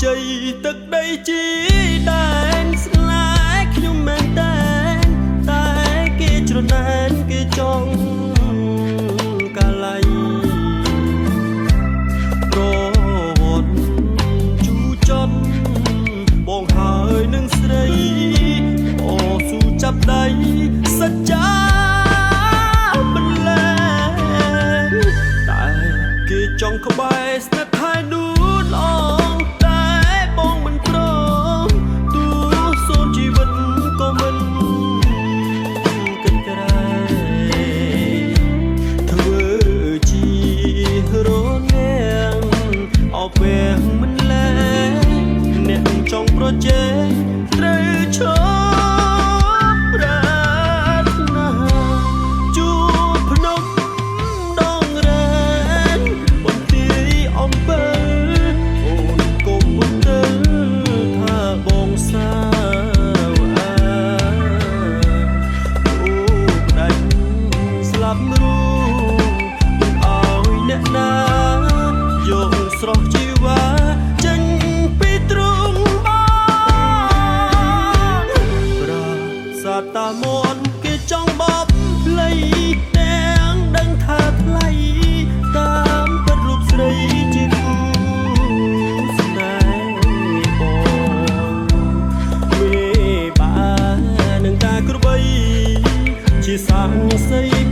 ជ័យទឹកដីជីដែនស្នេហ៍ខ្ញុំមែនតែគេច្រណែនគេចង់កាល័យប្រវត្តិជូចត់បងហើយនឹងស្រីអូស៊ូចាប់ដៃសច្ចាបន្លែងតែគេចង់ក្បែរស្នេហ៍ថែនួនល្អពេលមិនលែងអ្នកចង់ប្រជែងត្រូវឈប់ប្រាថ្នាជួបភ្នំដងរែនបន្ទាយអំពើអូនកុំទៅថាបងសាវអាអូផ្ដាច់ស្លាប់រូមិនអោយអ្នកណាយកស្រស់ជីចេញពីទ្រូងបងប្រាសាទតាមនគេចង់បបផ្លៃទាំងដឹងថាថ្លៃតាមពិតរូបស្រីជាគូស្នេហ៍បងវេបានឹងតាក្របីជាសាងសី